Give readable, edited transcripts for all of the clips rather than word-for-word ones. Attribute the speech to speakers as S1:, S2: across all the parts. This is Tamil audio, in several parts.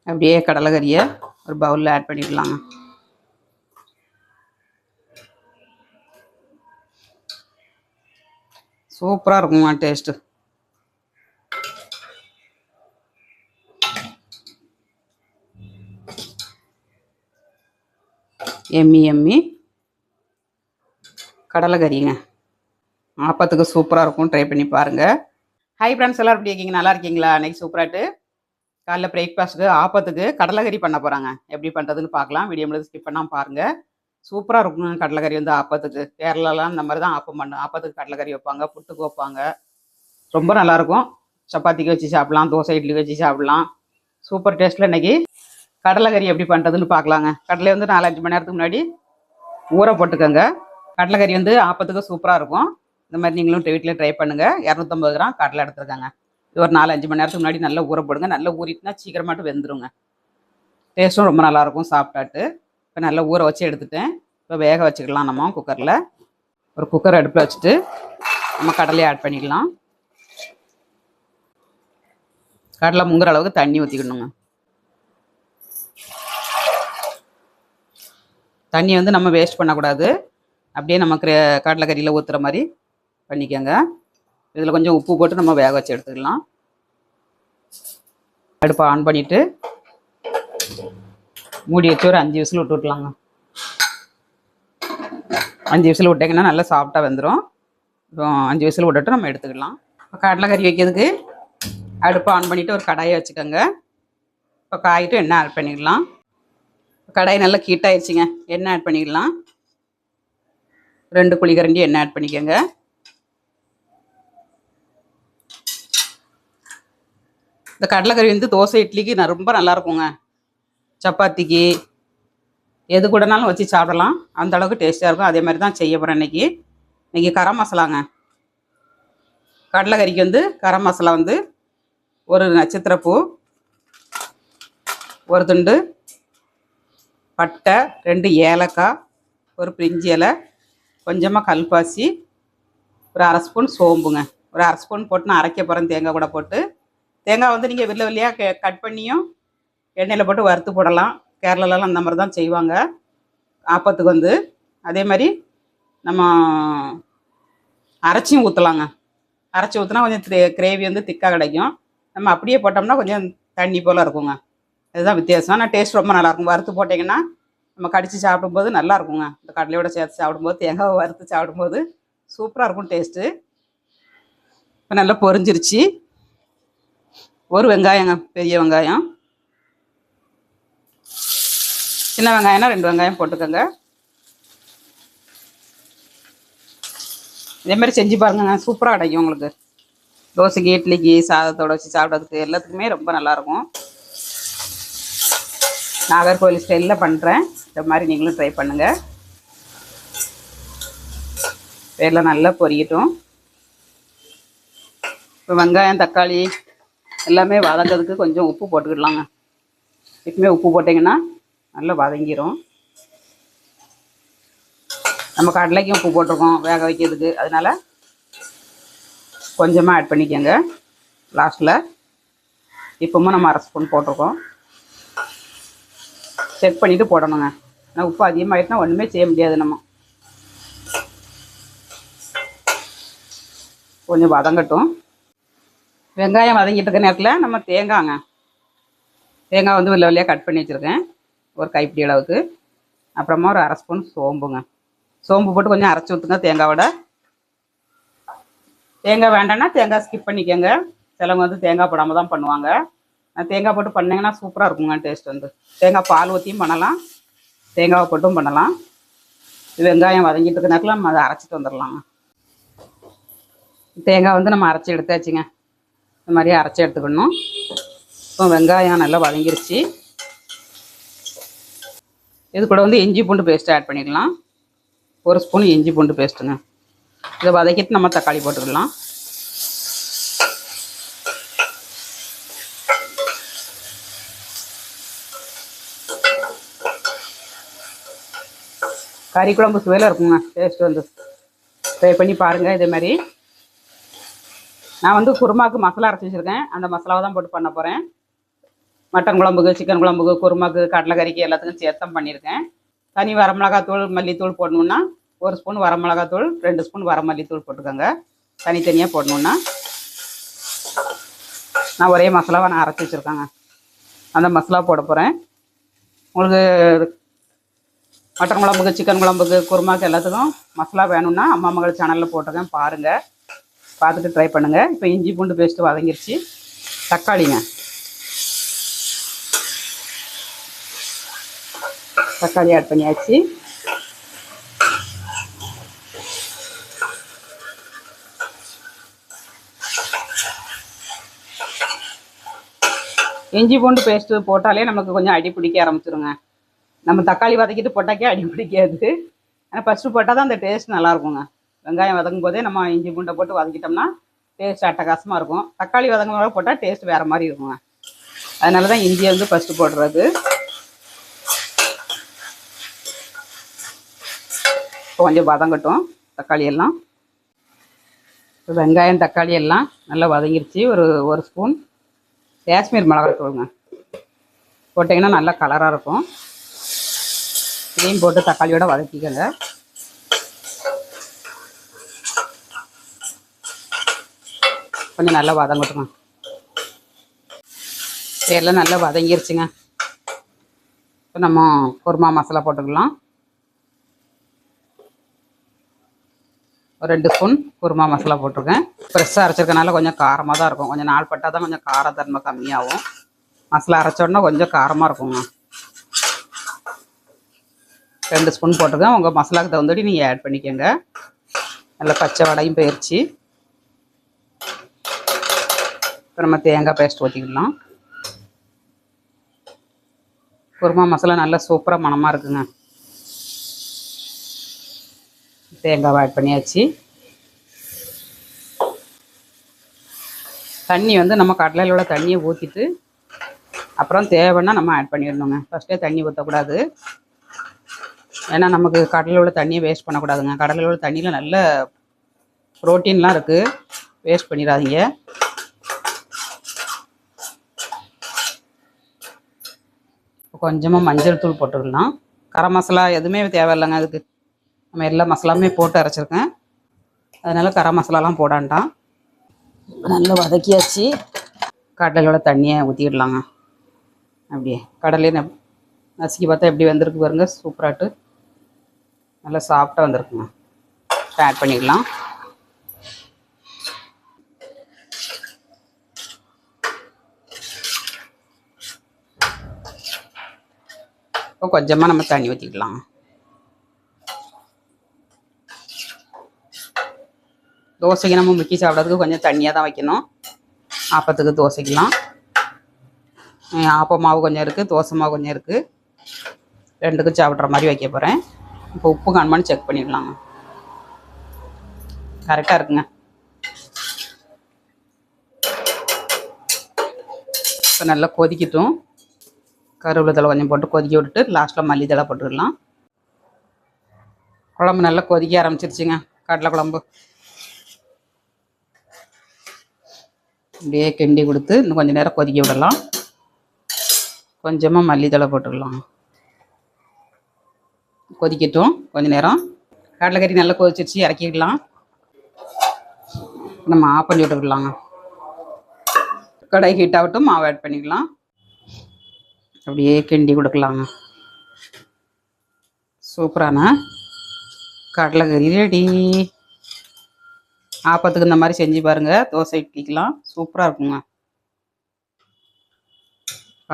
S1: அப்படியே கடலைக்கறியை ஒரு பவுலில் ஆட் பண்ணிக்கலாங்க. சூப்பராக இருக்குங்க டேஸ்ட்டு. எம்மி கடலைக்கறிங்க. ஆப்பத்துக்கு சூப்பராக இருக்கும். ட்ரை பண்ணி பாருங்கள். ஹை ஃப்ரெண்ட்ஸ், எல்லோரும் எப்படி இருக்கீங்க? நல்லா இருக்கீங்களா? அன்றைக்கி சூப்பராகிட்டு காலைல பிரேக்ஃபாஸ்ட்டுக்கு ஆப்பத்துக்கு கடலைக்கறி பண்ண போகிறாங்க. எப்படி பண்ணுறதுன்னு பார்க்கலாம். வீடியோ முழுது ஸ்கிப் பண்ணாமல் பாருங்கள். சூப்பராக இருக்குங்க கடலைக்கறி வந்து ஆப்பத்துக்கு. கேரளாலாம் இந்த மாதிரி தான் ஆப்பம் ஆப்பத்துக்கு கடலைக்கறி வைப்பாங்க, புட்டுக்கு வைப்பாங்க. ரொம்ப நல்லாயிருக்கும். சப்பாத்திக்கு வச்சு சாப்பிட்லாம், தோசை இட்லிக்கு வச்சு சாப்பிட்லாம். சூப்பர் டேஸ்ட்டில் இன்றைக்கி கடலைக்கறி எப்படி பண்ணுறதுன்னு பார்க்கலாங்க. கடலை வந்து 4-5 மணி நேரத்துக்கு முன்னாடி ஊற போட்டுக்கோங்க. கடலைக்கறி வந்து ஆப்பத்துக்கு சூப்பராக இருக்கும். இந்த மாதிரி நீங்களும் வீட்டில் ட்ரை பண்ணுங்கள். 250 கிராம் கடலை எடுத்துருக்காங்க. இது ஒரு 4-5 மணி நேரத்துக்கு முன்னாடி நல்லா ஊற போடுங்க. நல்லா ஊறிட்டுனா சீக்கிரமாட்டு வெந்துருங்க. டேஸ்ட்டும் ரொம்ப நல்லாயிருக்கும் சாப்பிட்டாட்டு. இப்போ நல்லா ஊற வச்சு எடுத்துட்டேன். இப்போ வேக வச்சுக்கலாம். நம்ம குக்கரில் ஒரு குக்கர் அடுப்பில் வச்சுட்டு நம்ம கடலையை ஆட் பண்ணிக்கலாம். கடலை முங்குற அளவுக்கு தண்ணி ஊற்றிக்கணுங்க. தண்ணி வந்து நம்ம வேஸ்ட் பண்ணக்கூடாது. அப்படியே நம்ம கடலைக்கறியில் ஊற்றுற மாதிரி பண்ணிக்கோங்க. இதில் கொஞ்சம் உப்பு போட்டு நம்ம வேக வச்சு எடுத்துக்கலாம். அடுப்பை ஆன் பண்ணிவிட்டு மூடி வச்சு ஒரு 5 விசில் விட்டுலாங்க. 5 விசில் விட்டிங்கன்னா நல்லா சாஃப்டாக வெந்துடும். இப்போ 5 விசில் விட்டுட்டு நம்ம எடுத்துக்கலாம். இப்போ கடலைக்கறி வைக்கிறதுக்கு அடுப்பை ஆன் பண்ணிவிட்டு ஒரு கடாயை வச்சுக்கோங்க. இப்போ காயிட்டு எண்ணெய் ஆட் பண்ணிக்கலாம். கடாய் நல்லா ஹீட் ஆயிடுச்சுங்க. எண்ணெய் ஆட் பண்ணிக்கலாம். 2 குழிக்கரண்டி எண்ணெய் ஆட் பண்ணிக்கோங்க. இந்த கடலைக்கறி வந்து தோசை இட்லிக்கு ரொம்ப நல்லாயிருக்குங்க. சப்பாத்திக்கு எது கூடனாலும் வச்சு சாப்பிடலாம். அந்த அளவுக்கு டேஸ்ட்டாக இருக்கும். அதே மாதிரி தான் செய்ய போகிறேன் இன்றைக்கி கரம் மசாலாங்க. கடலைக்கறிக்கு வந்து கரம் மசாலா வந்து ஒரு நட்சத்திரப்பூ, ஒரு துண்டு பட்டை, 2 ஏலக்காய், ஒரு பிரிஞ்சி இலை, கொஞ்சமாக கல்பாசி, ஒரு 1/2 ஸ்பூன் சோம்புங்க. ஒரு 1/2 ஸ்பூன் போட்டு நான் அரைக்க போகிறேன். தேங்காய் கூட போட்டு. தேங்காய் வந்து நீங்கள் வெள்ளையாக கட் பண்ணியும் எண்ணெயில் போட்டு வறுத்து போடலாம். கேரளாலலாம் அந்த மாதிரி தான் செய்வாங்க ஆப்பத்துக்கு வந்து. அதே மாதிரி நம்ம அரைச்சியும் ஊற்றலாங்க. அரைச்சி ஊற்றினா கொஞ்சம் கிரேவி வந்து திக்காக கிடைக்கும். நம்ம அப்படியே போட்டோம்னா கொஞ்சம் தண்ணி போல் இருக்குங்க. அதுதான் வித்தியாசம். ஆனால் டேஸ்ட் ரொம்ப நல்லாயிருக்கும். வறுத்து போட்டிங்கன்னா நம்ம கடித்து சாப்பிடும்போது நல்லாயிருக்குங்க. இந்த கடலையோடு சேர்த்து சாப்பிடும்போது, தேங்காவை வறுத்து சாப்பிடும்போது சூப்பராக இருக்கும் டேஸ்ட்டு. இப்போ நல்லா பொரிஞ்சிருச்சு. ஒரு வெங்காயங்க, பெரிய வெங்காயம். சின்ன வெங்காயம்னா 2 வெங்காயம் போட்டுக்கோங்க. இதேமாதிரி செஞ்சு பாருங்க. சூப்பராக கிடைக்கும் உங்களுக்கு. தோசைக்கு, இட்லிக்கு, சாதத்தோடு வச்சு சாப்பிட்றதுக்கு எல்லாத்துக்குமே ரொம்ப நல்லாயிருக்கும். நாகர்கோவில் ஸ்டைலில் பண்ணுறேன். இந்த மாதிரி நீங்களும் ட்ரை பண்ணுங்கள். எல்லாம் நல்லா பொரியட்டும். இப்போ வெங்காயம், தக்காளி எல்லாமே வதங்கிறதுக்கு கொஞ்சம் உப்பு போட்டுக்கிடலாங்க. எப்பவுமே உப்பு போட்டிங்கன்னா நல்லா வதங்கிடும். நம்ம கடலைக்கும் உப்பு போட்டிருக்கோம் வேக வைக்கிறதுக்கு. அதனால் கொஞ்சமாக ஆட் பண்ணிக்கோங்க லாஸ்ட்டில். இப்போவும் நம்ம 1/2 ஸ்பூன் போட்டிருக்கோம். செக் பண்ணிவிட்டு போடணுங்க. ஆனால் உப்பு அதிகமாகிட்டுனா ஒன்றுமே செய்ய முடியாது. நம்ம கொஞ்சம் வதங்கட்டும். வெங்காயம் வதங்கிட்டு இருக்க நேரத்தில் நம்ம தேங்காய் வந்து வெள்ளையாக கட் பண்ணி வச்சுருக்கேன், ஒரு கைப்பிடி அளவுக்கு. அப்புறமா ஒரு 1/2 ஸ்பூன் சோம்புங்க. சோம்பு போட்டு கொஞ்சம் அரைச்சி ஊற்றுங்க தேங்காவோட. தேங்காய் வேண்டாம்னா தேங்காய் ஸ்கிப் பண்ணிக்கோங்க. சிலவங்க வந்து தேங்காய் போடாமல் தான் பண்ணுவாங்க. தேங்காய் போட்டு பண்ணிங்கன்னா சூப்பராக இருக்குங்க டேஸ்ட் வந்து. தேங்காய் பால் ஊற்றியும் பண்ணலாம், தேங்காவை போட்டும் பண்ணலாம். வெங்காயம் வதங்கிட்டு இருக்க நேரத்தில் நம்ம அதை அரைச்சிட்டு வந்துடலாங்க. தேங்காய் வந்து நம்ம அரைச்சி எடுத்தாச்சுங்க. இந்த மாதிரியே அரைச்சி எடுத்துக்கணும். இப்போ வெங்காயம் நல்லா வதங்கிருச்சு. இது கூட வந்து இஞ்சி பூண்டு பேஸ்ட்டு ஆட் பண்ணிக்கலாம். 1 ஸ்பூன் இஞ்சி பூண்டு பேஸ்ட்டுங்க. இதை வதக்கிட்டு நம்ம தக்காளி போட்டுக்கலாம். கறி குழம்பு சுவையில் இருக்குங்க டேஸ்ட் வந்து. ட்ரை பண்ணி பாருங்கள். இதே மாதிரி நான் வந்து குருமாவுக்கு மசாலா அரைச்சி வச்சுருக்கேன். அந்த மசாலாவை தான் போட்டு பண்ண போகிறேன். மட்டன் குழம்புக்கு, சிக்கன் குழம்புக்கு, குருமாக்கு, கடலைக்கறிக்கு எல்லாத்துக்கும் சேர்த்தம் பண்ணியிருக்கேன். தனி வரமிளகாத்தூள், மல்லித்தூள் போடணுன்னா 1 ஸ்பூன் வரமிளகாத்தூள், 2 ஸ்பூன் வரமல்லித்தூள் போட்டுக்கோங்க. தனித்தனியாக போடணுன்னா நான் ஒரே மசாலாவை நான் அரைச்சி வச்சுருக்கேங்க. அந்த மசாலா போட போகிறேன். உங்களுக்கு மட்டன் குழம்புக்கு, சிக்கன் குழம்புக்கு, குருமாக்கு எல்லாத்துக்கும் மசாலா வேணும்னா அம்மா மகள் சேனலில் போட்டிருக்கேன், பாருங்கள். பார்த்துட்டு ட்ரை பண்ணுங்கள். இப்போ இஞ்சி பூண்டு பேஸ்ட்டு வதங்கிருச்சு. தக்காளி ஆட் பண்ணியாச்சு. இஞ்சி பூண்டு பேஸ்ட்டு போட்டாலே நமக்கு கொஞ்சம் அடி பிடிக்க ஆரம்பிச்சிருங்க. நம்ம தக்காளி வதக்கிட்டு போட்டாக்கே அடி பிடிக்காது. ஆனால் ஃபஸ்ட்டு போட்டால் தான் அந்த டேஸ்ட் நல்லாயிருக்குங்க. வெங்காயம் வதங்கும் போதே நம்ம இஞ்சி பூண்டை போட்டு வதக்கிட்டோம்னா டேஸ்ட் அட்டகாசமாக இருக்கும். தக்காளி வதங்கும் போது போட்டால் டேஸ்ட் வேறு மாதிரி இருக்குங்க. அதனால தான் இஞ்சியை வந்து ஃபஸ்ட்டு போடுறது. இப்போ கொஞ்சம் வதங்கட்டும் தக்காளி எல்லாம். வெங்காயம் தக்காளி எல்லாம் நல்லா வதங்கிருச்சு. ஒரு ஸ்பூன் காஷ்மீர் மிளகாய் தூளுங்க போட்டிங்கன்னா நல்லா கலராக இருக்கும். இதையும் போட்டு தக்காளியோட வதக்கிக்கங்க. கொஞ்சம் நல்லா வதங்கட்டுங்க. எல்லாம் நல்லா வதங்கிருச்சுங்க. இப்போ நம்ம குருமா மசாலா போட்டுக்கலாம். ஒரு 2 ஸ்பூன் குருமா மசாலா போட்டிருக்கேன். ஃப்ரெஷ்ஷாக அரைச்சிருக்கனால கொஞ்சம் காரமாக தான் இருக்கும். கொஞ்சம் நாள் பட்டால் தான் கொஞ்சம் காரத்தன்மை கம்மியாகும். மசாலா அரைச்சோன்னா கொஞ்சம் காரமாக இருக்குங்க. 2 ஸ்பூன் போட்டிருக்கேன். உங்கள் மசாலாவுக்கு தகுந்தபடி நீங்கள் ஆட் பண்ணிக்கோங்க. நல்லா பச்சை வடையும் போயிடுச்சு. இப்போ நம்ம தேங்காய் பேஸ்ட் ஊற்றிக்கலாம். குருமா மசாலா நல்லா சூப்பராக மணமாக இருக்குங்க. தேங்காவை ஆட் பண்ணியாச்சு. தண்ணி வந்து நம்ம கடலையில் உள்ள தண்ணியை ஊற்றிட்டு அப்புறம் தேவைன்னா நம்ம ஆட் பண்ணிடணுங்க. ஃபஸ்ட்டே தண்ணி ஊற்றக்கூடாது. ஏன்னா நமக்கு கடலையில் உள்ள தண்ணியை வேஸ்ட் பண்ணக்கூடாதுங்க. கடலையில் உள்ள தண்ணியில் நல்ல ப்ரோட்டீன்லாம் இருக்குது, வேஸ்ட் பண்ணிடாதீங்க. கொஞ்சமாக மஞ்சள் தூள் போட்டுக்கலாம். கரம் மசாலா எதுவுமே தேவையில்லைங்க. அதுக்கு நம்ம எல்லா மசாலாவுமே போட்டு அரைச்சிருக்கேன். அதனால் கரம் மசாலாலாம் போடாண்டாம். நல்லா வதக்கியாச்சு. கடலையோட தண்ணியை ஊற்றிடலாங்க. அப்படியே கடலையே நசுக்கி பார்த்தா எப்படி வந்திருக்கு பாருங்க, சூப்பராகிட்டு நல்லா சாஃப்டாக வந்திருக்குங்க. ஆட் பண்ணிக்கலாம். இப்போ கொஞ்சமாக நம்ம தண்ணி ஊற்றிக்கலாம். தோசைக்கு நம்ம முக்கி சாப்பிட்றதுக்கு கொஞ்சம் தண்ணியாக தான் வைக்கணும். ஆப்பத்துக்கு தோசைக்கலாம் ஆப்ப மாவு கொஞ்சம் இருக்குது, தோசை மாவு கொஞ்சம் இருக்குது. ரெண்டுக்கும் சாப்பிட்ற மாதிரி வைக்க போகிறேன். இப்போ உப்பு காணுமான்னு செக் பண்ணிடலாங்க. கரெக்டாக இருக்குங்க. இப்போ நல்லா கொதிக்கட்டும். கருவேப்பிலை தழை கொஞ்சம் போட்டு கொதிக்க விட்டுட்டு லாஸ்ட்டில் மல்லித்தழை போட்டுக்கலாம். குழம்பு நல்லா கொதிக்க ஆரம்பிச்சிருச்சுங்க. கடலை குழம்பு அப்படியே கிண்டி கொடுத்து இன்னும் கொஞ்சம் நேரம் கொதிக்க விடலாம். கொஞ்சமாக மல்லித்தழை போட்டுக்கலாம். கொதிக்கட்டும் கொஞ்சம் நேரம். கடலைக்கறி நல்லா கொதிச்சிருச்சு, இறக்கிக்கலாம். நம்ம ஆஃப் பண்ணி விட்டுக்கலாங்க. கடாய் ஹீட் ஆகட்டும், மாவு ஆட் பண்ணிக்கலாம். அப்படியே கிண்டி கொடுக்கலாங்க. சூப்பரான கடலைக்கறி ரெடி. ஆப்பத்துக்கு இந்த மாதிரி செஞ்சு பாருங்கள். தோசை இட்லிக்கலாம் சூப்பராக இருக்குங்க.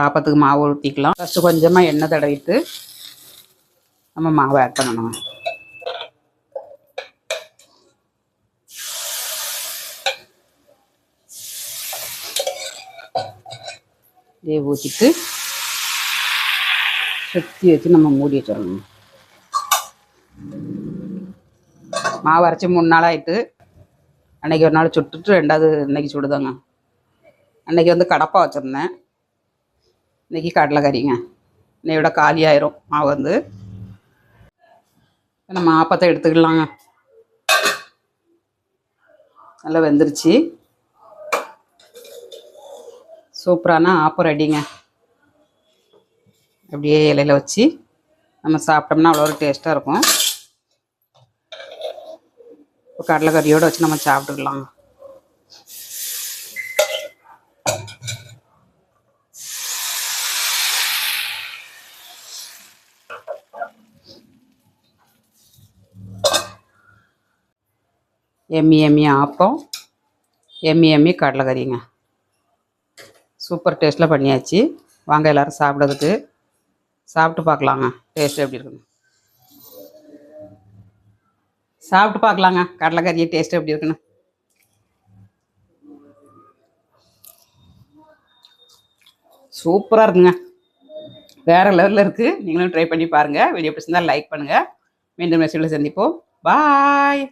S1: ஆப்பத்துக்கு மாவு ஊற்றிக்கலாம். ஃபஸ்ட்டு கொஞ்சமாக எண்ணெய் தடவிட்டு நம்ம மாவை ஆட் பண்ணணும். இதே ஊற்றிட்டு சுற்றி வச்சு நம்ம மூடி வச்சிடணும். மாவு அரைச்சி 3 நாள் ஆகிட்டு. அன்றைக்கி ஒரு நாள் சுட்டுட்டு ரெண்டாவது இன்றைக்கி சுடுதாங்க. அன்றைக்கி வந்து கடப்பா வச்சுருந்தேன், இன்றைக்கி கடலைக்கறிங்க. இன்னையோட காலி ஆயிரும் மாவு வந்து. நம்ம ஆப்பத்தை எடுத்துக்கலாங்க. நல்லா வெந்துருச்சு. சூப்பரான ஆப்பம் ரெடிங்க. அப்படியே இலையில வச்சு நம்ம சாப்பிட்டோம்னா அவ்வளோ ஒரு டேஸ்ட்டாக இருக்கும். கடலைக்கறியோடு வச்சு நம்ம சாப்பிட்டுக்கலாம். Yummy yummy appam, yummy yummy கடலைக்கறிங்க. சூப்பர் டேஸ்ட்டில் பண்ணியாச்சு. வாங்க எல்லோரும் சாப்பிட்றதுக்கு. சாப்பிட்டு பார்க்கலாங்க டேஸ்ட் எப்படி இருக்குன்னு. சாப்பிட்டு பார்க்கலாங்க கடலைக்கறி டேஸ்ட் எப்படி இருக்குன்னு. சூப்பராக இருக்குங்க. வேறு லெவலில் இருக்குது. நீங்களும் ட்ரை பண்ணி பாருங்கள். வீடியோ பிடிச்சிருந்தால் லைக் பண்ணுங்கள். மீண்டும் நெக்ஸ்ட் வீடியோவில் சந்திப்போம். பாய்.